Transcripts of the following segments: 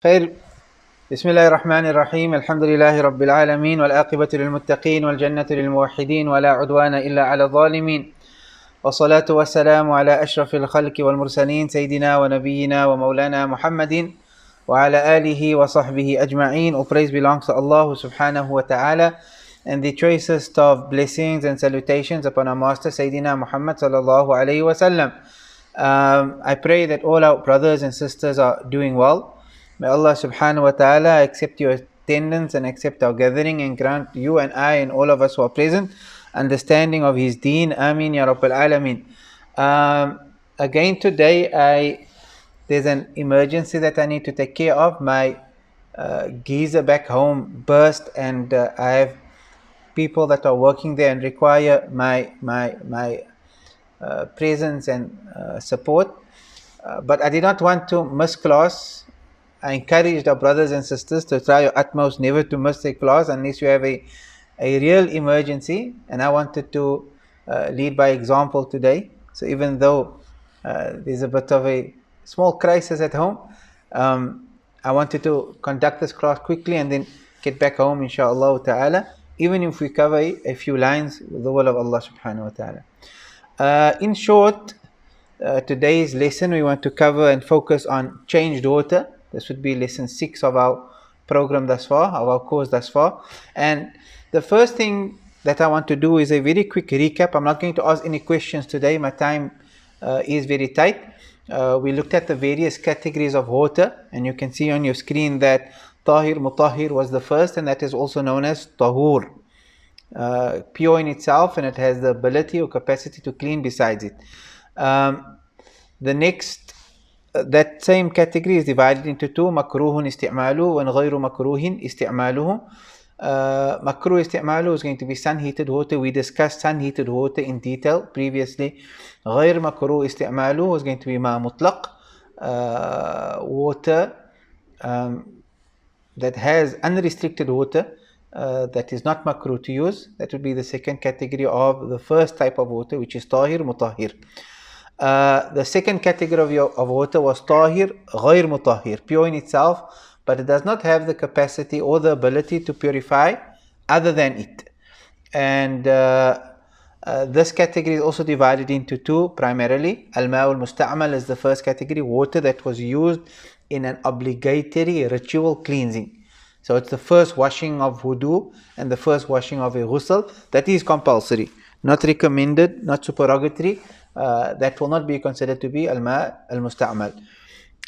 خير. بسم الله الرحمن الرحيم. الحمد لله رب العالمين، والعاقبة للمتقين، والجنة للموحدين، ولا عدوان إلا على الظالمين، والصلاة والسلام على أشرف الخلق والمرسلين، سيدنا ونبينا ومولانا محمد وعلى آله وصحبه أجمعين. All praise belongs to Allah subhanahu wa ta'ala, and the choicest of blessings and salutations upon our master Sayyidina Muhammad sallallahu alayhi wa sallam. I pray that all our brothers and sisters are doing well. May Allah subhanahu wa ta'ala accept your attendance and accept our gathering, and grant you and I and all of us who are present understanding of His deen. Ameen Ya Rabbal Alameen. Again today, there's an emergency that I need to take care of. My geyser back home burst, and I have people that are working there and require my presence and support. But I did not want to miss class. I encouraged our brothers and sisters to try your utmost never to miss a class unless you have a real emergency, and I wanted to lead by example today. So even though there's a bit of a small crisis at home, I wanted to conduct this class quickly and then get back home inshallah ta'ala, even if we cover a few lines with the will of Allah subhanahu wa ta'ala. In short, today's lesson we want to cover and focus on changed water. This would be lesson 6 of our program thus far, of our course thus far. And the first thing that I want to do is a very quick recap. I'm not going to ask any questions today. My time is very tight. We looked at the various categories of water, and you can see on your screen that Tahir, Mutahhir was the first, and that is also known as Tahur. Pure in itself, and it has the ability or capacity to clean besides it. The next, that same category is divided into two: makruhun isti'maluhu and ghayru makruhin isti'maluhu. Makruh isti'maluhu is going to be sun heated water. We discussed sun heated water in detail previously. Ghayr makruh isti'maluhu is going to be ma mutlaq, water that has unrestricted water, that is not makruh to use. That would be the second category of the first type of water, which is tahir, mutahhir. The second category of water was tahir, ghayr mutahhir, pure in itself, but it does not have the capacity or the ability to purify other than it. And this category is also divided into two primarily. Al-ma'ul musta'mal is the first category, water that was used in an obligatory ritual cleansing. So it's the first washing of wudu and the first washing of a ghusl. That is compulsory, not recommended, not supererogatory. That will not be considered to be al-ma' al-musta'mal.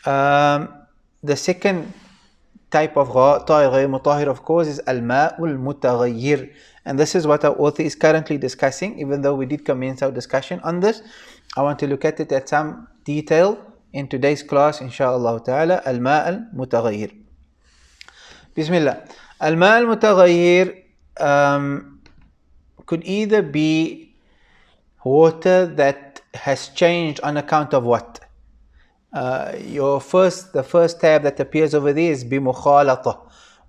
The second type of tahir ghayr mutahhir, of course, is al-ma'ul mutaghayyir, and this is what our author is currently discussing. Even though we did commence our discussion on this, I want to look at it at some detail in today's class inshallah ta'ala. Al-ma'al mutaghayyir. Bismillah. Al-ma'al mutaghayyir could either be water that has changed on account of what? The first tab that appears over there is bi mukhalata.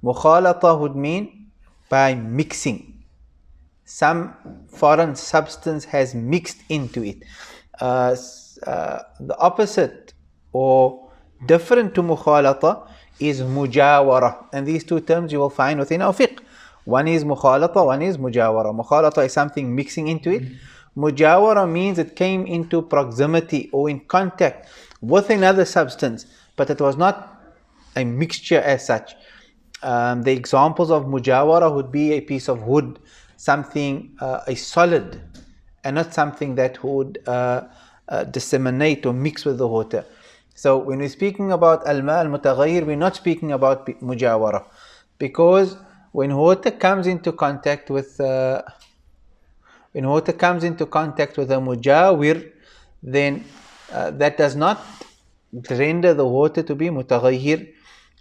Mukhalata would mean by mixing. Some foreign substance has mixed into it. The opposite or different to mukhalata is mujawara, and these two terms you will find within our fiqh. One is mukhalata, one is mujawara. Mukhalata is something mixing into it. Mujawara means it came into proximity or in contact with another substance, but it was not a mixture as such. The examples of mujawara would be a piece of wood, something, a solid, and not something that would disseminate or mix with the water. So when we're speaking about al-ma' al-mutaghayyir, we're not speaking about mujawara, because when water comes into contact with a mujawir, then that does not render the water to be mutaghayyir.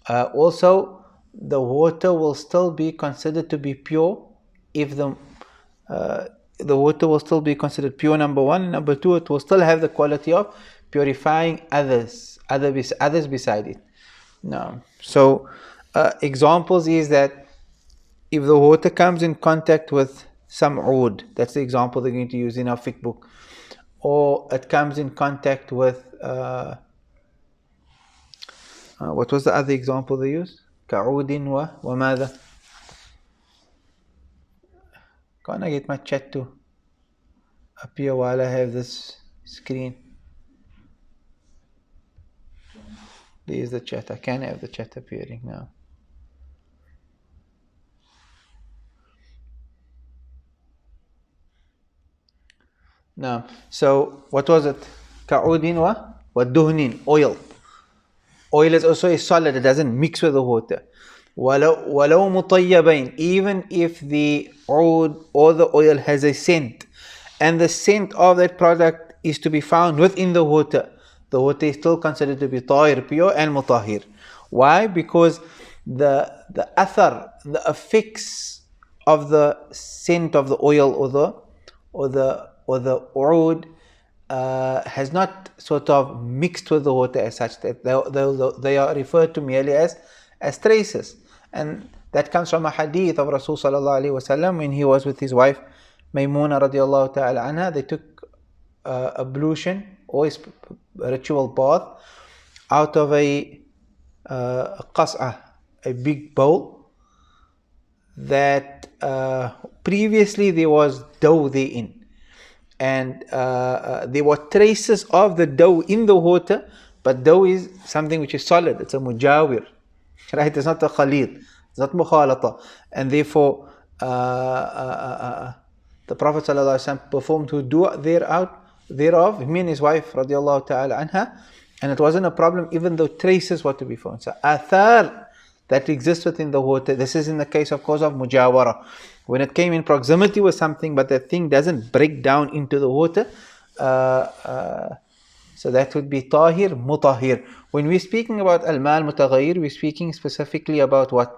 Also, the water will still be considered to be pure if the water will still be considered pure, number one. Number two, it will still have the quality of purifying others beside it. No. So examples is that if the water comes in contact with some oud, that's the example they're going to use in our fiqh book, or it comes in contact with What was the other example they used? كعود وماذا? Can't I get my chat to appear while I have this screen? There's the chat. I can have the chat appearing now. Now, so what was it? كعود ودهن, oil. Oil is also a solid, it doesn't mix with the water. ولو مطيبين, even if the oud or the oil has a scent, and the scent of that product is to be found within the water is still considered to be tahir, pure and mutahhir. Why? Because the athar, the effects of the scent of the oil or the oud has not sort of mixed with the water as such, that they are referred to merely as traces. And that comes from a hadith of Rasul sallallahu alaihi wasallam when he was with his wife Maymuna radiallahu ta'ala anha. They took ablution or a ritual bath out of a qas'ah, a big bowl that previously there was dough therein. And there were traces of the dough in the water, but dough is something which is solid, it's a mujawir, right? It's not a khalid, it's not mukhalata. And therefore the Prophet ﷺ performed wudu thereof, him and his wife radiallahu ta'ala anha, and it wasn't a problem even though traces were to be found. So athar that exists within the water, this is in the case of mujawara, when it came in proximity with something but the thing doesn't break down into the water, so that would be tahir, mutahhir. When we're speaking about al-mal mutaghayyir, we're speaking specifically about what?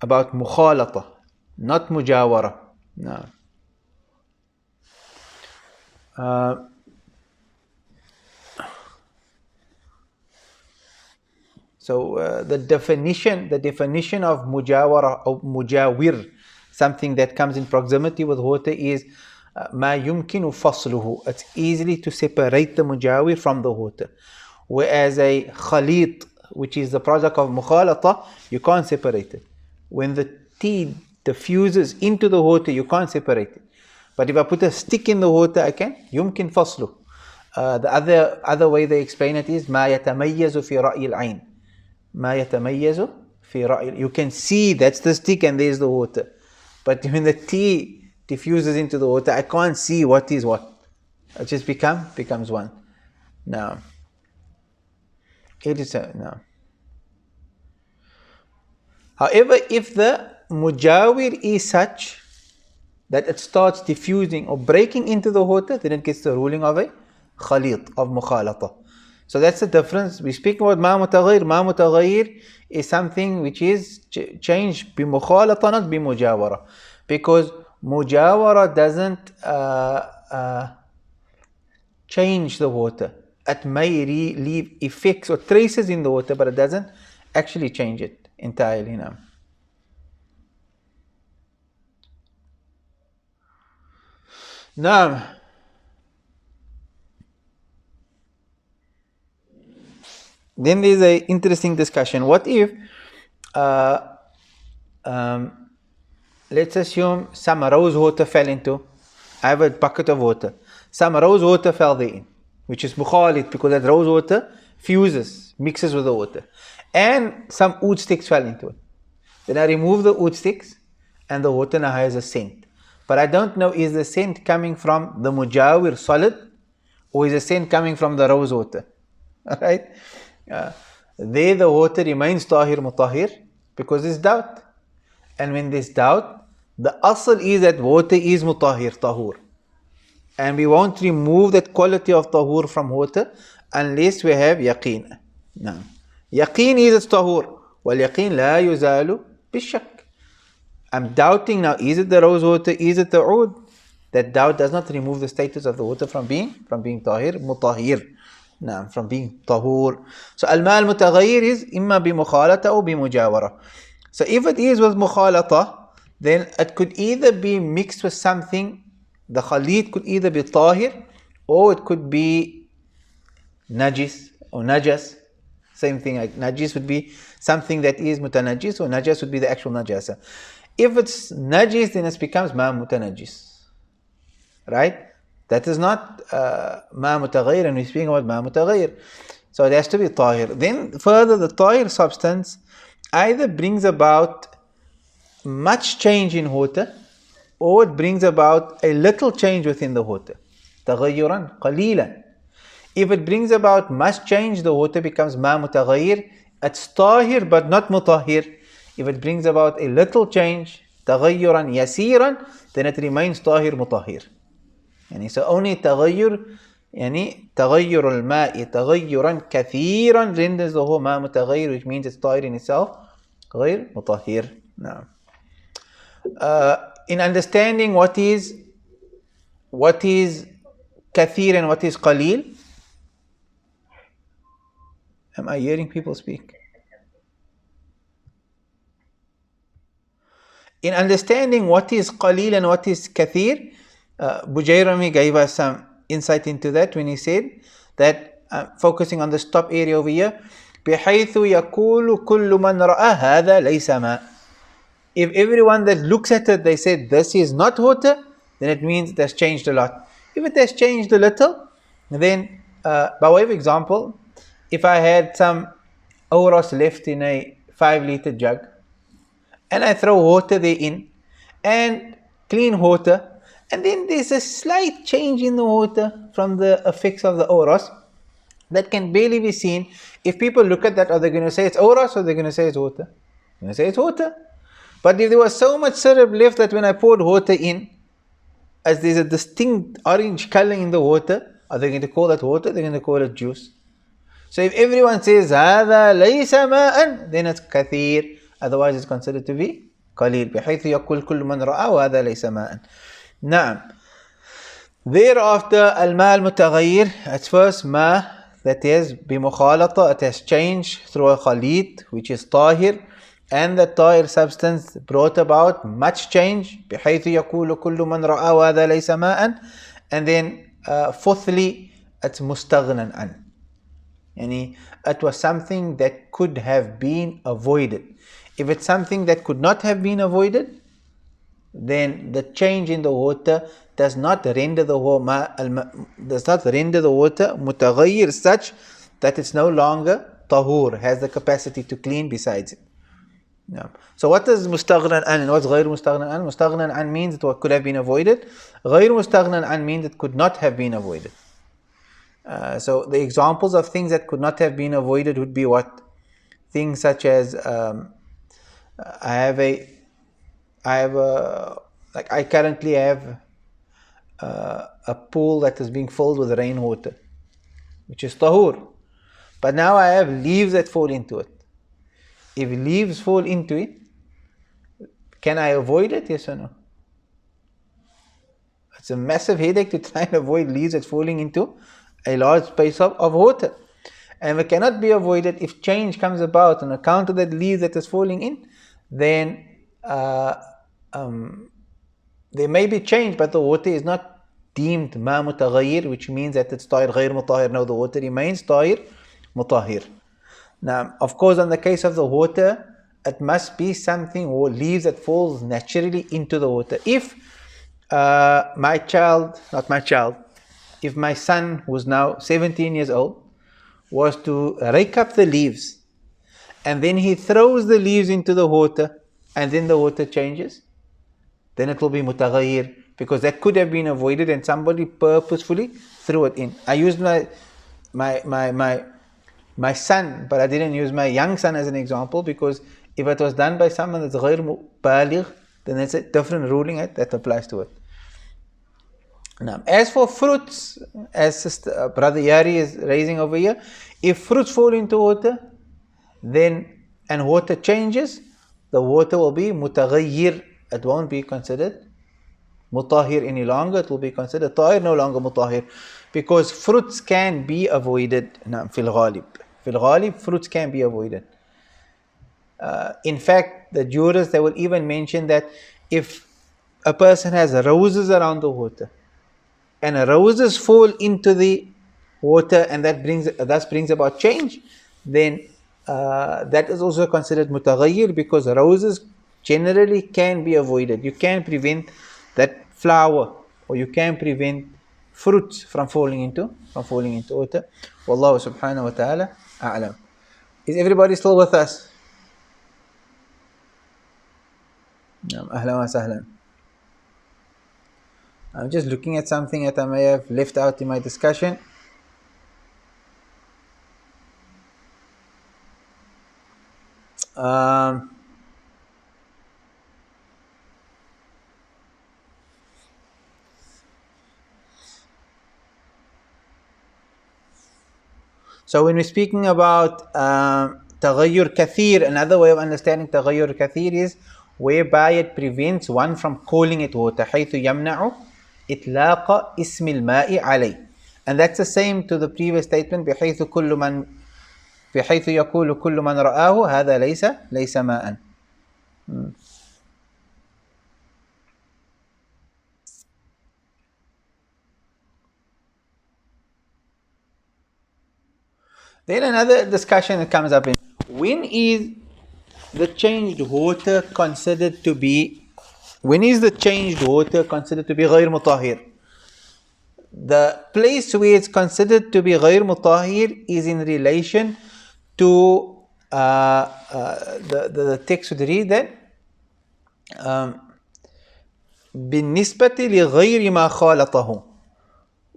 About mukhalata, not mujawara. No. So the definition of mujawara or mujawir, something that comes in proximity with water, is ma yumkinu fasluhu. It's easily to separate the mujawir from the water. Whereas a khalit, which is the product of mukhalata, you can't separate it. When the tea diffuses into the water, you can't separate it. But if I put a stick in the water, I can. Yumkin faslu. The other way they explain it is ma yatamayyazu fi ra'yi al-ayn. Ma yatamayyazu fi ra'yi. You can see that's the stick and there's the water. But when the tea diffuses into the water, I can't see what is what. It just becomes one. Now, it is now. However, if the mujawir is such that it starts diffusing or breaking into the water, then it gets the ruling of a khalit, of mukhalata. So that's the difference. We speak about ma mutaghayyir. Ma mutaghayyir is something which is changed bi mukhalata, not bi mujawara. Because mujawara doesn't change the water. It may leave effects or traces in the water, but it doesn't actually change it entirely now. Now, then there's an interesting discussion. What if, let's assume some rose water fell into, I have a bucket of water, some rose water fell therein, which is mukhalid, because that rose water fuses, mixes with the water, and some oud sticks fell into it. Then I remove the oud sticks and the water now has a scent. But I don't know, is the scent coming from the mujawir solid or is the scent coming from the rose water? Alright? There the water remains tahir mutahhir because there's doubt. And when there's doubt, the asl is that water is mutahhir, tahur. And we won't remove that quality of tahur from water unless we have yaqeen. No. Yaqeen is its tahur. Wal yaqeen la yuzalu bishak. I'm doubting now, is it the rose water, is it the oud? That doubt does not remove the status of the water from being tahir, mutahhir. No, from being tahur. So al-mal mutaghayyir is imma bi mukhalata or bi mujawara. So if it is with mukhalata, then it could either be mixed with something, the khalid could either be tahir or it could be najis or najas, Same thing, like najis would be something that is mutanajis, or najas would be the actual najasa. If it's najis, then it becomes ma mutanajis. Right? That is not ma mutaghayir, and we're speaking about ma mutaghayir. So it has to be tahir. Then further, the tahir substance either brings about much change in water, or it brings about a little change within the water. Taghayyuran qalilan. If it brings about much change, the water becomes ma mutaghayir. It's tahir but not mutahhir. If it brings about a little change, taghayyuran yasiran, then it remains tahir mutahhir. So only تغير تغير الماء تغيرا كثيرا renders the whole ماء متغير, which means it's طاهر in itself, غير مطهر. Now, in understanding what is كثير and what is قليل, am I hearing people speak? In understanding what is قليل and what is كثير, Bujairami gave us some insight into that when he said that, focusing on the stop area over here, بحيث يقول كل من رأى هذا ليس ماء. If everyone that looks at it, they say this is not water, then it means it has changed a lot. If it has changed a little, then by way of example, if I had some oros left in a 5-liter jug and I throw water there in, and clean water, and then there's a slight change in the water from the effects of the oros that can barely be seen. If people look at that, are they going to say it's oros, or are they going to say it's water? They're going to say it's water. But if there was so much syrup left that when I poured water in, as there's a distinct orange color in the water, are they going to call that water? They're going to call it juice. So if everyone says هذا ليس ماء, then it's كثير. Otherwise it's considered to be قليل. بحيث يقول كل من رأى وهذا ليس ماء. Now, thereafter, al-ma al-mutaghayyir, it's first ma that is bimukhalata, it has changed through a khalid, which is tahir, and the tahir substance brought about much change, بحيث يقول كل من رأى وهذا ليس ماء. And then fourthly, it's mustaghnan an. It was something that could have been avoided. If it's something that could not have been avoided, then the change in the water does not render the water mutaghayyir such that it's no longer tahur, has the capacity to clean besides it. Yeah. So what is mustaghnan an and what's ghayr mustaghnan an? Mustaghnan an means it could have been avoided. Ghayr mustaghnan an means it could not have been avoided. So the examples of things that could not have been avoided would be what? Things such as I currently have a pool that is being filled with rainwater, which is tahur. But now I have leaves that fall into it. If leaves fall into it, can I avoid it? Yes or no? It's a massive headache to try and avoid leaves that's falling into a large space of water. And it cannot be avoided. If change comes about on account of that leaf that is falling in, then there may be change, but the water is not deemed ma mutaghayyir, which means that it's tahir ghayr mutahhir. No, the water remains tahir mutahhir. Now, of course, in the case of the water, it must be something or leaves that falls naturally into the water. If if my son, who's now 17 years old, was to rake up the leaves and then he throws the leaves into the water and then the water changes, then it will be mutaghayyir, because that could have been avoided and somebody purposefully threw it in. I used my son, but I didn't use my young son as an example, because if it was done by someone that's ghayr baligh, then it's a different ruling that applies to it. Now, as for fruits, as Brother Yari is raising over here, if fruits fall into water, then and water changes, the water will be mutaghayyir. It won't be considered mutahhir any longer. It will be considered tahir, no longer mutahhir, because fruits can be avoided. Now, fil ghalib, fruits can be avoided. In fact, the jurists, they will even mention that if a person has roses around the water, and roses fall into the water, and that thus brings about change, then that is also considered mutaghayyir, because roses generally can be avoided. You can prevent that flower, or you can prevent fruits from falling into water. Wallahu subhanahu wa ta'ala a'lam. Is everybody still with us? Ahlan wa sahlan. I'm just looking at something that I may have left out in my discussion. So when we're speaking about taghayyur kathir, another way of understanding taghayyur kathir is whereby it prevents one from calling it water. حيث يمنع إطلاق اسم الماء عليه. And that's the same to the previous statement. بحيث يقول كل من رآه هذا ليس ماء. Then another discussion that comes up in, when is the changed water considered to be غير مطهر? The place where it's considered to be غير مطهر is in relation to the text would read that بالنسبة لغير ما خالطه,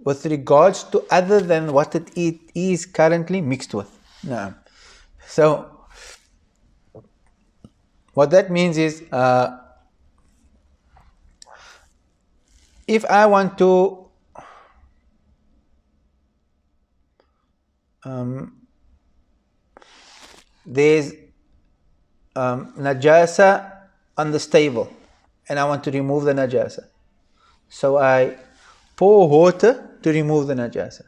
with regards to other than what it is currently mixed with. So what that means is, if I want to there's najasa on the stable and I want to remove the najasa, so I pour water to remove the najasa.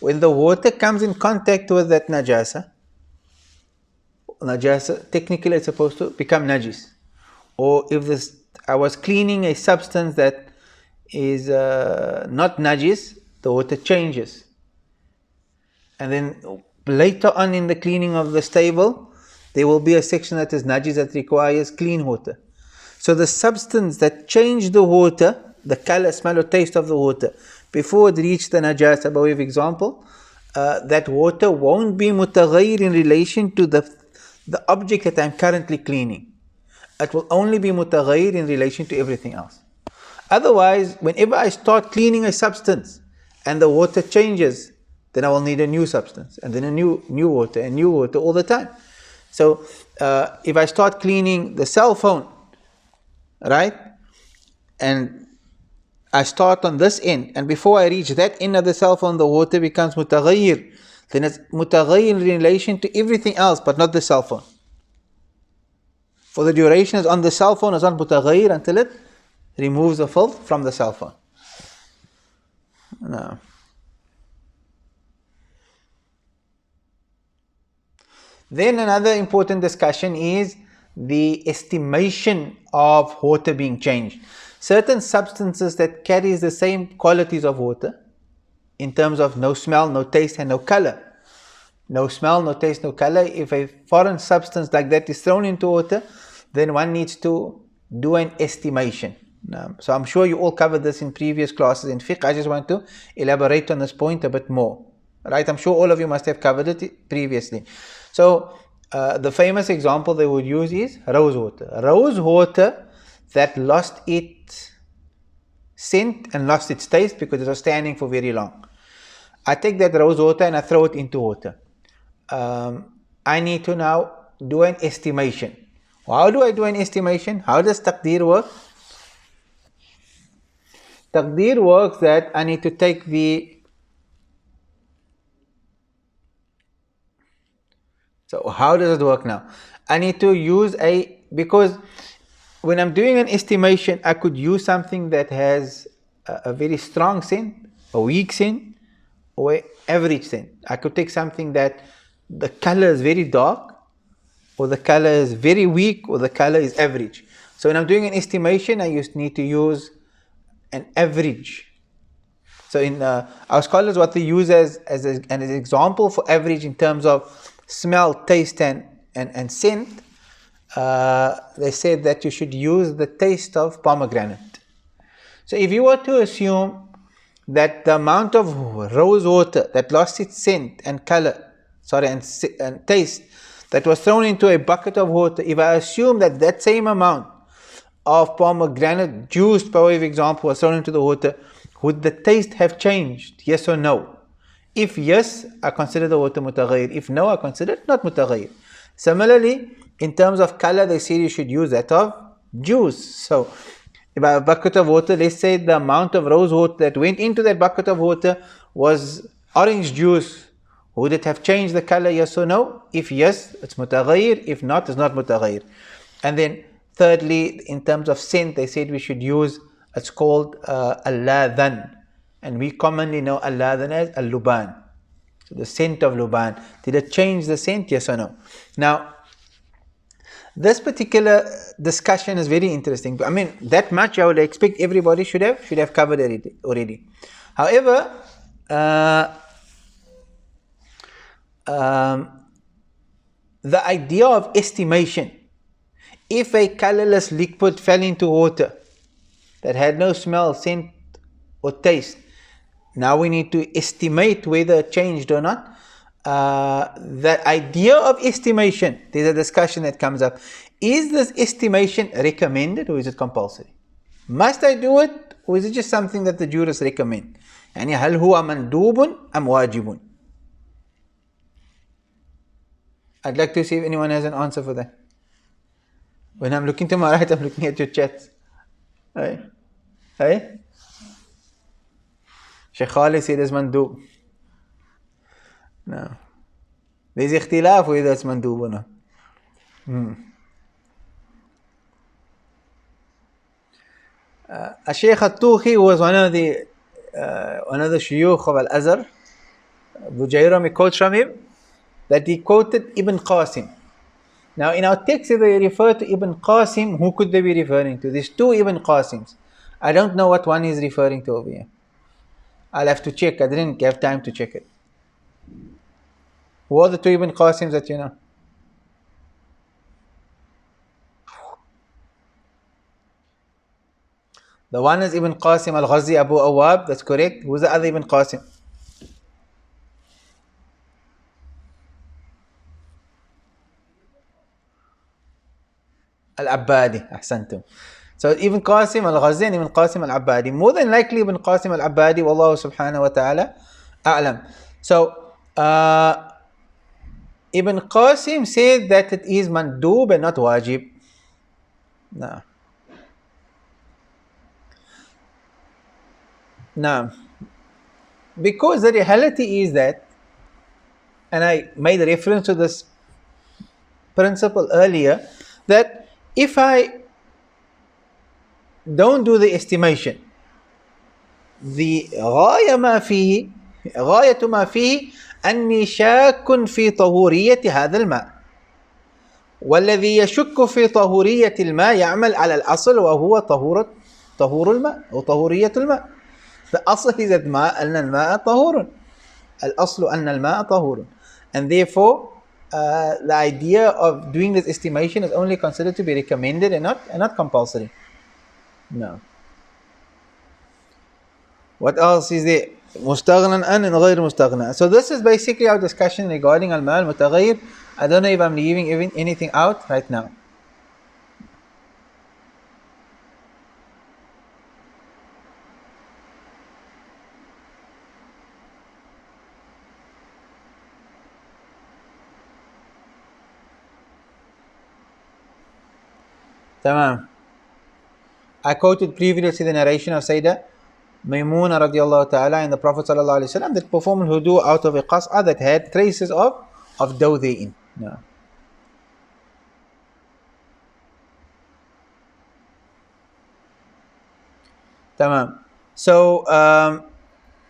When the water comes in contact with that najasa, technically it's supposed to become najis. Or if I was cleaning a substance that is not najis, the water changes. And then later on in the cleaning of the stable, there will be a section that is najis that requires clean water. So the substance that changed the water, the color, smell or taste of the water, before it reached the najasa, by way of example, that water won't be mutaghayyir in relation to the object that I'm currently cleaning. It will only be mutaghayyir in relation to everything else. Otherwise, whenever I start cleaning a substance and the water changes, then I will need a new substance, and then a new water, and new water all the time. So if I start cleaning the cell phone, right, and I start on this end, and before I reach that end of the cell phone, the water becomes mutaghayyir. Then it's mutaghayyir in relation to everything else, but not the cell phone. For the duration is on the cell phone, it's not mutaghayyir until it removes the filth from the cell phone. No. Then another important discussion is the estimation of water being changed. Certain substances that carries the same qualities of water in terms of no smell, no taste and no color. No smell, no taste, no color. If a foreign substance like that is thrown into water, then one needs to do an estimation. So I'm sure you all covered this in previous classes in fiqh. I just want to elaborate on this point a bit more. Right? I'm sure all of you must have covered it previously. So the famous example they would use is rose water. Rose water that lost its scent and lost its taste because it was standing for very long. I take that rose water and I throw it into water. I need to now do an estimation. How do I do an estimation? How does taqdeer work? Taqdeer works that I need to take So how does it work now? I need to use because when I'm doing an estimation, I could use something that has a very strong scent, a weak scent, or an average scent. I could take something that the color is very dark, or the color is very weak, or the color is average. So when I'm doing an estimation, I need to use an average. So in our scholars, what they use as an example for average in terms of smell, taste, and scent, they said that you should use the taste of pomegranate. So if you were to assume that the amount of rose water that lost its scent and color, and taste, that was thrown into a bucket of water, if I assume that that same amount of pomegranate juice, by way of example, was thrown into the water, would the taste have changed? Yes or no? If yes, I consider the water mutaghayyir. If no, I consider it not mutaghayyir. Similarly, in terms of color, they say you should use that of juice. So, if I have a bucket of water, let's say the amount of rose water that went into that bucket of water was orange juice, would it have changed the color? Yes or no? If yes, it's mutaghayyir. If not, it's not mutaghayyir. And then thirdly, in terms of scent, they said we should use, it's called al-ladhan. And we commonly know al-ladhan as al-luban. So the scent of luban. Did it change the scent? Yes or no? Now, this particular discussion is very interesting. I mean, that much I would expect everybody should have covered it already. However, the idea of estimation, if a colorless liquid fell into water that had no smell, scent or taste, now we need to estimate whether it changed or not. The idea of estimation, there's a discussion that comes up. Is this estimation recommended or is it compulsory? Must I do it or is it just something that the jurists recommend? يعني هل هو مندوب أم واجب? I'd like to see if anyone has an answer for that. When I'm looking to my right, I'm looking at your chat. Hey? Shaykh Khalid said it's mandub. No. There's ikhtilaf whether it's mandub or not. Shaykh al-Tuhi was one of the shuyukh of Al-Azhar. Bujayram quotes from him that he quoted Ibn Qasim. Now in our text, if they refer to Ibn Qasim, who could they be referring to? There's two Ibn Qasims. I don't know what one is referring to over here. I'll have to check. I didn't have time to check it. Who are the two Ibn Qasims that you know? The one is Ibn Qasim al-Ghazi Abu Awwab, that's correct. Who's the other Ibn Qasim? Al-Abbadi, ahsantum. So Ibn Qasim al-Ghazi and Ibn Qasim al-Abbadi. More than likely Ibn Qasim al-Abbadi, wallahu subhanahu wa ta'ala a'lam. So Ibn Qasim said that it is mandub and not wajib. No. Because the reality is that, and I made reference to this principle earlier, that if I don't do the estimation, the غاية ما فيه أني شاك في طهورية هذا الماء، والذي يشك في طهورية الماء يعمل على الأصل وهو طهور الماء أو طهورية الماء. The أصل is that أن الماء طهور. الأصل أن الماء طهور. And therefore the idea of doing this estimation is only considered to be recommended and not compulsory. No. What else is there? مستغنى عن and غير مستغنى. So this is basically our discussion regarding al-ma' al-mutaghayyir. I don't know if I'm leaving anything out right now. Tamam. I quoted previously the narration of Sayyidah Maymuna radiallahu ta'ala and the Prophet sallallahu alayhi wa sallam that performed wudu out of a qas'a that had traces of dough therein. No. Tamam. So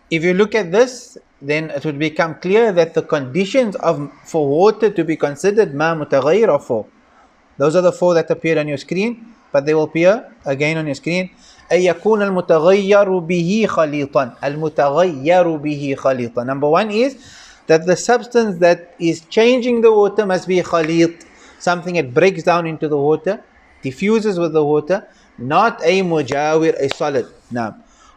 if you look at this, then it would become clear that the conditions for water to be considered ma mutaghayyir are four. Those are the four that appear on your screen, but they will appear again on your screen. أن يكون المتغير به خليطا. المتغير به خليطا. Number one is that the substance that is changing the water must be khalit, something that breaks down into the water, diffuses with the water, not a mujawir, a solid. Now,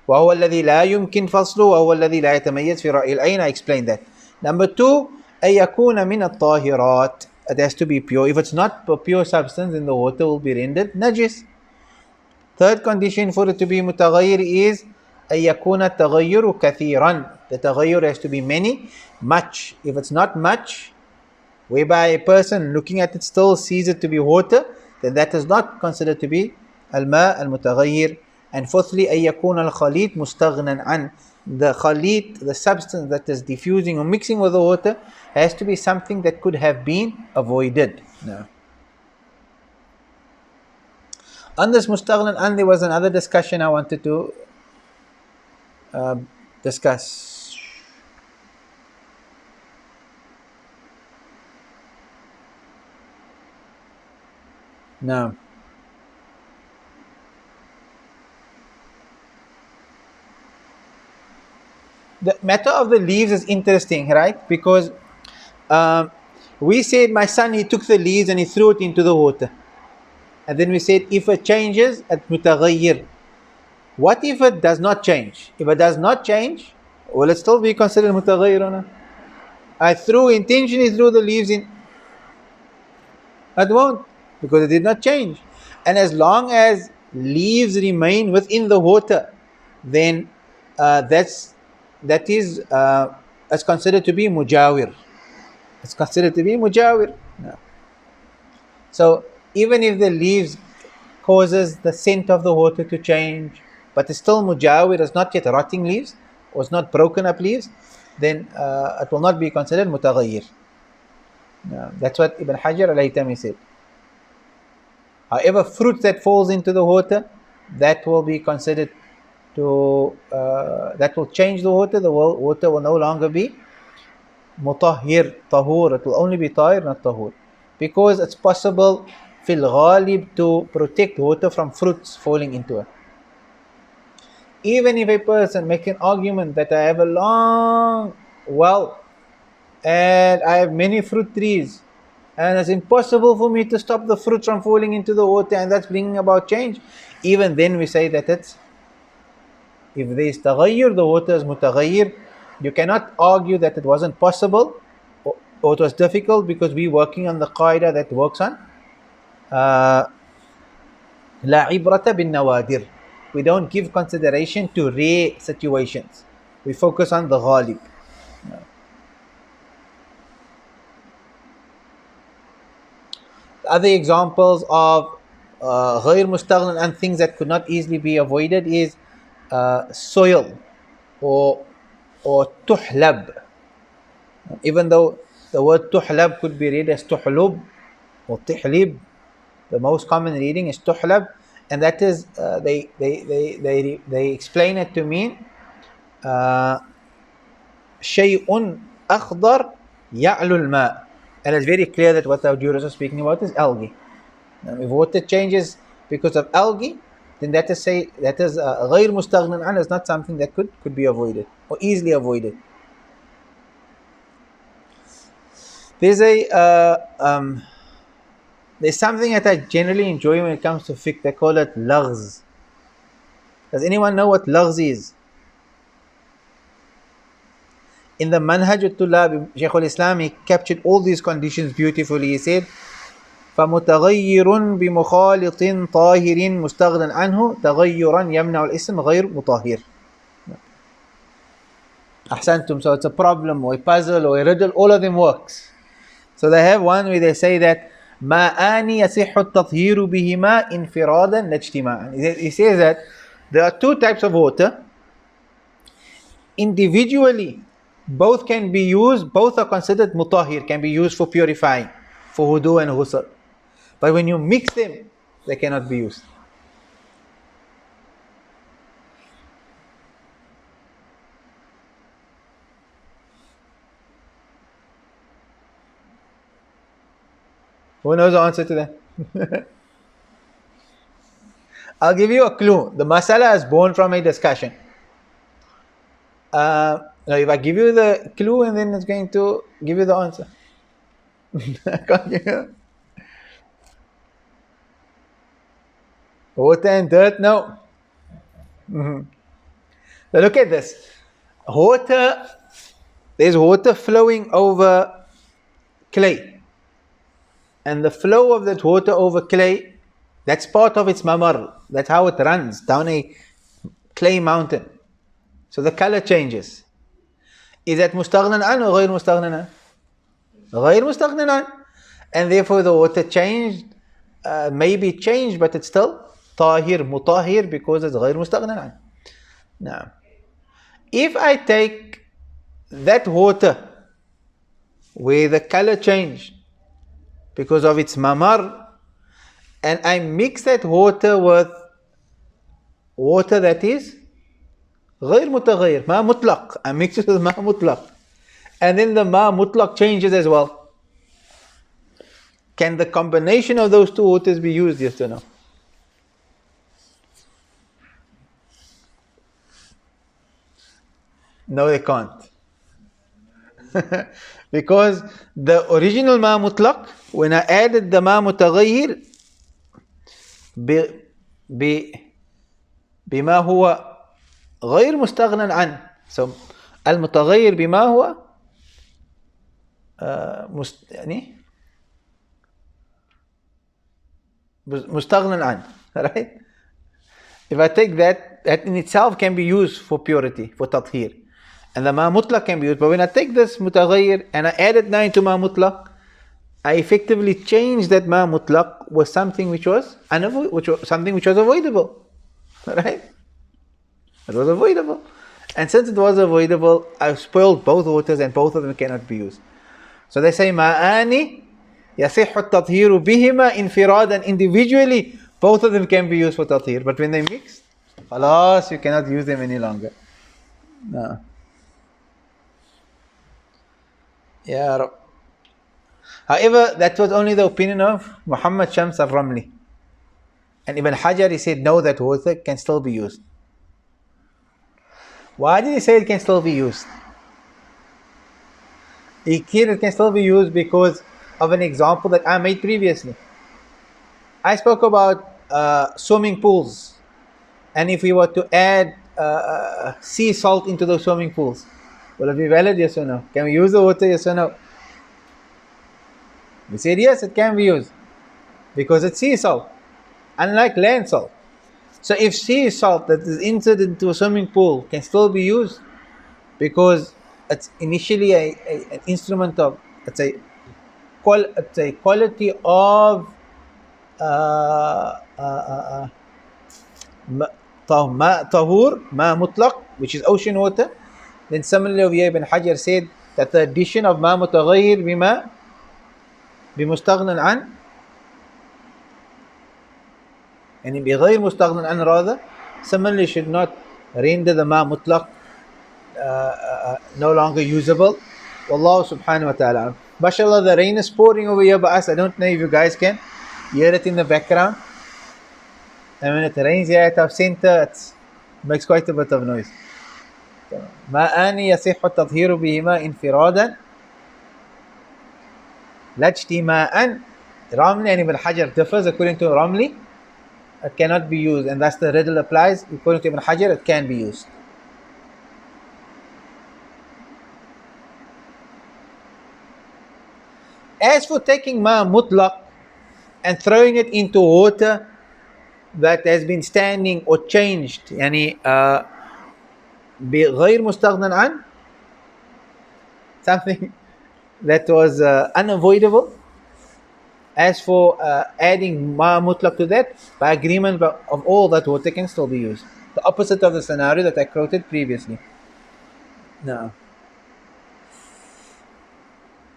وهو الذي لا يمكن فصله وهو الذي لا يتميز في رأي العين. I explained that. Number two, أن يكون من الطاهرات. It has to be pure. If it's not a pure substance, then the water will be rendered najis. Third condition for it to be mutaghayyir is أن يكون التغير كثيرا. The taghayyur has to be many, much. If it's not much, whereby a person looking at it still sees it to be water, then that is not considered to be al-ma al-mutaghayyir. And fourthly, أن يكون الخليط مستغنى عن. The khalit, the substance that is diffusing or mixing with the water, has to be something that could have been avoided. No. On this mustaghnan an, there was another discussion I wanted to discuss. Now, the matter of the leaves is interesting, right? Because we said, my son, he took the leaves and he threw it into the water. And then we said, if it changes, it's mutaghayyir. What if it does not change? If it does not change, will it still be considered mutaghayyir or not? I intentionally threw the leaves in. It won't, because it did not change. And as long as leaves remain within the water, then that is it's considered to be mujawir. It's considered to be mujawir. No. So even if the leaves causes the scent of the water to change, but it's still mujawir, it's not yet rotting leaves, or it's not broken up leaves, then it will not be considered mutaghayyir. No. That's what Ibn Hajar al-Haytami said. However, fruit that falls into the water, that will be considered to, that will change the water. The water will no longer be mutahhir, tahur. It will only be tahir, not tahur. Because it's possible, fil ghalib, to protect water from fruits falling into it. Even if a person makes an argument that I have a long well and I have many fruit trees, and it's impossible for me to stop the fruit from falling into the water, and that's bringing about change, even then we say that it's, if there is taghayyur, the water is mutaghayyir. You cannot argue that it wasn't possible or it was difficult, because we're working on the qaida that works on la ibrata bin nawadir. We don't give consideration to rare situations. We focus on the ghalib. Other examples of ghayr mustaghnan and things that could not easily be avoided is soil or tuhlab. Even though the word tuhlab could be read as tuhlub or tihlib, the most common reading is tuhlab, and that is they explain it to mean shay'un akhdar ya'lu al-ma'. And it's very clear that what our jurors are speaking about is algae. Now, if water changes because of algae, then that is ghayr mustaghnan an, is not something that could be avoided or easily avoided. There's something that I generally enjoy when it comes to fiqh. They call it laghz. Does anyone know what laghz is? In the Manhaj al-Tullab, Shaykh al-Islam, he captured all these conditions beautifully. He said, فَمُتَغَيِّرٌ بِمُخَالِطٍ طَاهِرٍ مُسْتَغْنًا عَنْهُ تَغَيُّرًا يَمْنَعُ الْإِسْمِ غَيْرُ مُطَهِّرٍ. Ahsantum. So it's a problem or a puzzle or a riddle, all of them works. So they have one where they say that مَاءَانِ يَصِحُّ التَّطْهِيرُ بِهِمَا إِنْفِرَادًا لَاجْتِمَاعًا. He says that there are two types of water. Individually, both can be used, both are considered mutahhir, can be used for purifying, for wudu and ghusl. But when you mix them, they cannot be used. Who knows the answer to that? I'll give you a clue. The masala is born from a discussion. Now, if I give you the clue and then it's going to give you the answer. I can't give you. Water and dirt, no. So look at this. Water, there's water flowing over clay. And the flow of that water over clay, that's part of its mamar. That's how it runs down a clay mountain. So the color changes. Is that mustaghnan an or غير mustaghnan an? غير mustaghnan an. And therefore the water changed, maybe changed, but it's still tahir, mutahir, because it's غير mustaghnan an. Now, if I take that water where the color changed because of its mamar, and I mix that water with water that is غير متغير, ما مطلق, I mix it with ما مطلق, and then the ما مطلق changes as well. Can the combination of those two waters be used, yes or no? No, they can't. Because the original ما مطلق, when I added the ما متغير بما هو غير مستغنى عنه. So المتغير بما هو يعني مستغنى عنه, right? If I take that in itself can be used for purity, for tathir, and the ma mutlaq can be used. But when I take this mutaghayyir and I add it now into ma mutlaq, I effectively change that ma mutlaq with something which was something which was avoidable, right? It was avoidable, and since it was avoidable, I've spoiled both waters, and both of them cannot be used. So they say ma'ani يصح التطهير بهما انفرادا, individually both of them can be used for tathir, but when they mix, خلاص, you cannot use them any longer. No. Ya Rab. However, that was only the opinion of Muhammad Shams al-Ramli, and Ibn Hajar, he said no, that water can still be used. Why did he say it can still be used? He said it can still be used because of an example that I made previously. I spoke about swimming pools, and if we were to add sea salt into those swimming pools, will it be valid, yes or no? Can we use the water, yes or no? We said yes, it can be used because it's sea salt, unlike land salt. So if sea salt that is entered into a swimming pool can still be used because it's initially an instrument of, it's a quality of tahur, ma mutlaq, which is ocean water, then similarly over here Ibn Hajar said that the addition of ma mutaghayyir bima bimustaghnan an, and بغير مستغنى عن rather, similarly should not render the ma mutlaq no longer usable. Wallahu subhanahu wa ta'ala. MashaAllah, the rain is pouring over here by us. I don't know if you guys can hear it in the background. And when it rains here at our center, it makes quite a bit of noise. ماءان يصح التطهير بهما انفرادا لا اجتماعا. Ramli and Ibn Hajar differs. According to Ramli, it cannot be used, and thus the riddle applies. According to Ibn Hajar, it can be used. As for taking ma mutlaq and throwing it into water that has been standing or changed, يعني بغير مستغنى عن, something that was unavoidable. As for adding ma mutlaq to that, by agreement of all, that water can still be used. The opposite of the scenario that I quoted previously. No.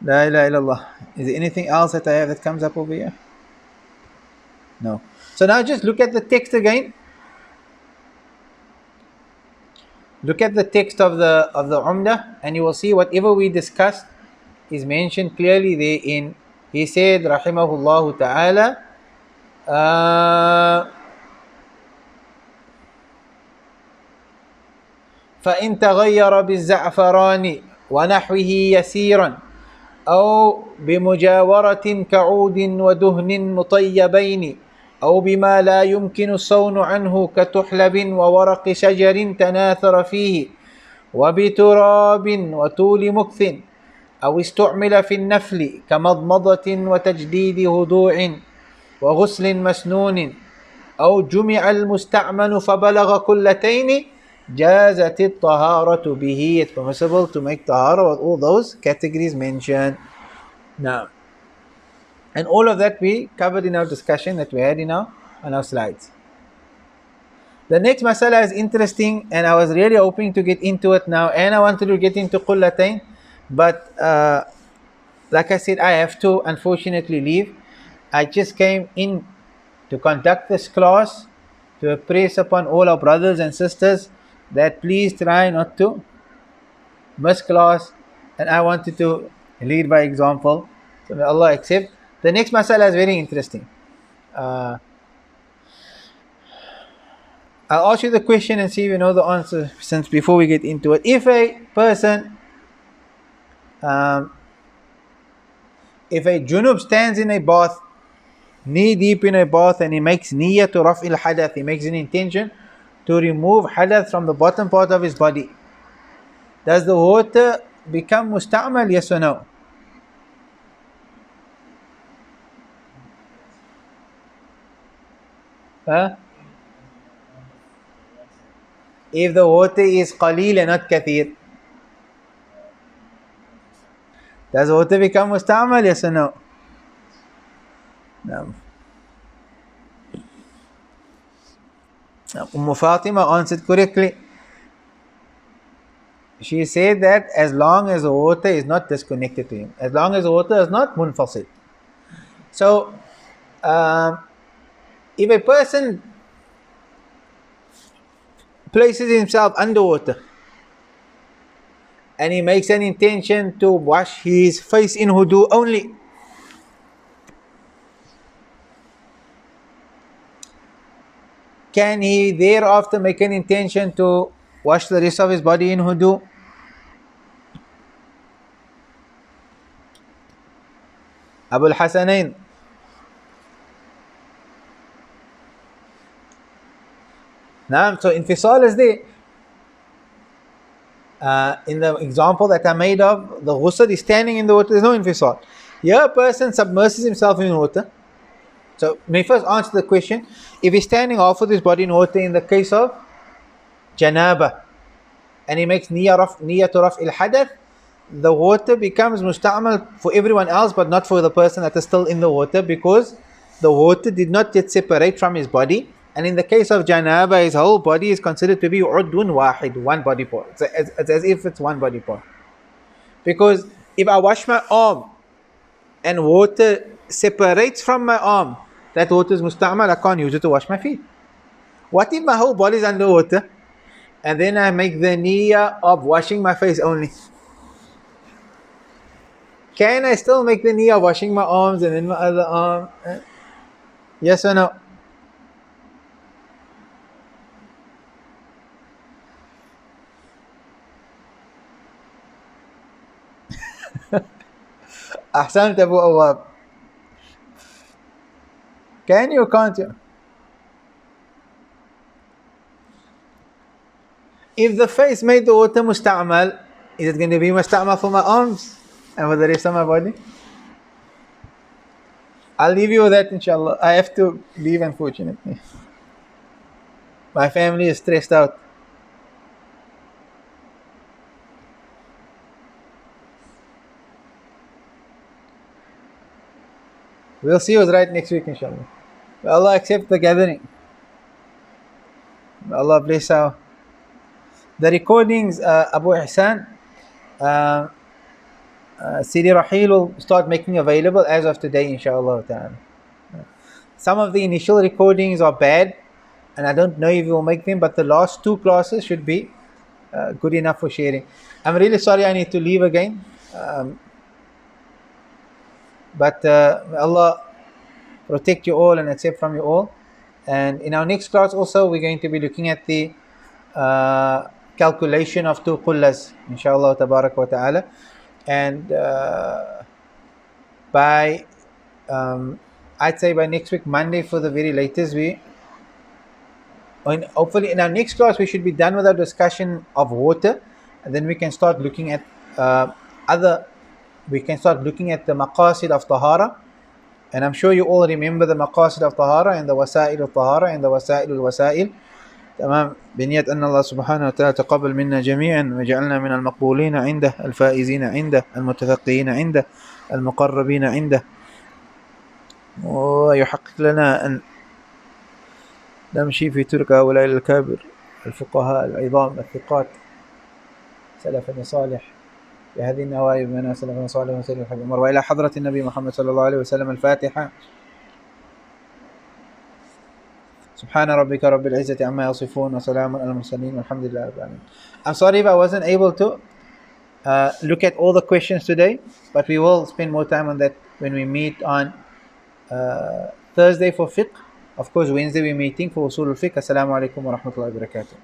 La ilaha illallah. Is there anything else that I have that comes up over here? No. So now just look at the text again. Look at the text of the Umdah, and you will see whatever we discussed is mentioned clearly therein. He said, rahimahullah ta'ala, فإن تغير بالزعفران ونحوه يسيرا أو بمجاورة كعود ودهن مطيبين أو بما لا يمكن الصون عنه كتحلب وورق شجر تناثر فيه وبتراب وطول مكث أو استعمل في النفل كمضمضة وتجديد هدوع وغسل مسنون أو جمع المستعمل فبلغ كلتين جازت الطهارة به. It's permissible to make tahara with all those categories mentioned. Now, and all of that we covered in our discussion that we had on our slides. The next masala is interesting, and I was really hoping to get into it now, and I wanted to get into qullatain, but like I said, I have to unfortunately leave. I just came in to conduct this class to impress upon all our brothers and sisters that please try not to miss class, and I wanted to lead by example. So may Allah accept. The next masala is very interesting. I'll ask you the question and see if you know the answer since before we get into it. If a person, if a junub stands in a bath, knee deep in a bath, and he makes niyyah to raf'il hadath, he makes an intention to remove hadath from the bottom part of his body, does the water become musta'mal, yes or no? Huh? If the water is qaleel and not kathir, does the water become musta'mal, yes or no? No. Fatima answered correctly. She said that as long as the water is not disconnected to him, as long as the water is not munfasil. So, if a person places himself underwater and he makes an intention to wash his face in wudu only, can he thereafter make an intention to wash the rest of his body in wudu? Abul Hasanain. Naam, so infisal is there. In the example that I made of, the ghusl is standing in the water, there's no infisal. Here a person submerges himself in water. So, may first answer the question. If he's standing off with his body in water in the case of janaba, and he makes niyyah to raf'il hadath, the water becomes musta'mal for everyone else, but not for the person that is still in the water, because the water did not yet separate from his body. And in the case of janaba, his whole body is considered to be udun wahid, one body part. It's as if it's one body part. Because if I wash my arm and water separates from my arm, that water is musta'mal, I can't use it to wash my feet. What if my whole body is underwater and then I make the niyyah of washing my face only? Can I still make the niyyah of washing my arms and then my other arm? Yes or no? Ahsan Abu Awab. Can you or can't you? If the face made the water musta'mal, is it going to be musta'mal for my arms and for the rest of my body? I'll leave you with that, inshallah. I have to leave, unfortunately. My family is stressed out. We'll see who's right next week, inshallah. May Allah accept the gathering. May Allah bless our... The recordings, Abu Ihsan, Sidi Rahil will start making available as of today, inshallah ta'ala. Some of the initial recordings are bad, and I don't know if we will make them, but the last two classes should be good enough for sharing. I'm really sorry I need to leave again. But may Allah protect you all and accept from you all. And in our next class also, we're going to be looking at the calculation of 2 qullas, inshallah tabarak wa ta'ala. And by I'd say by next week Monday for the very latest, hopefully in our next class we should be done with our discussion of water, and then we can start looking at the maqasid of tahara. And I'm sure you all remember the maqasid of tahara and the wasa'il of tahara and the wasa'il al-wasa'il. تمام. بنية أن الله سبحانه وتعالى تقبل منا جميعا وجعلنا من المقبولين عنده الفائزين عنده المتفقين عنده المقربين عنده، ويحقق لنا أن نمشي في ترك هؤلاء الكابر الفقهاء العظام الثقات سلفنا صالح بهذه النوائب من سلفنا صالح وسلم الحبيب عمر. وإلى حضرة النبي محمد صلى الله عليه وسلم الفاتحة. سبحان ربك رب العزة عما يصفون وسلام على المرسلين والحمد لله رب العالمين. I'm sorry if I wasn't able to look at all the questions today, but we will spend more time on that when we meet on Thursday for fiqh. Of course, Wednesday we're meeting for usul al-fiqh. Assalamu alaikum wa rahmatullahi wa barakatuh.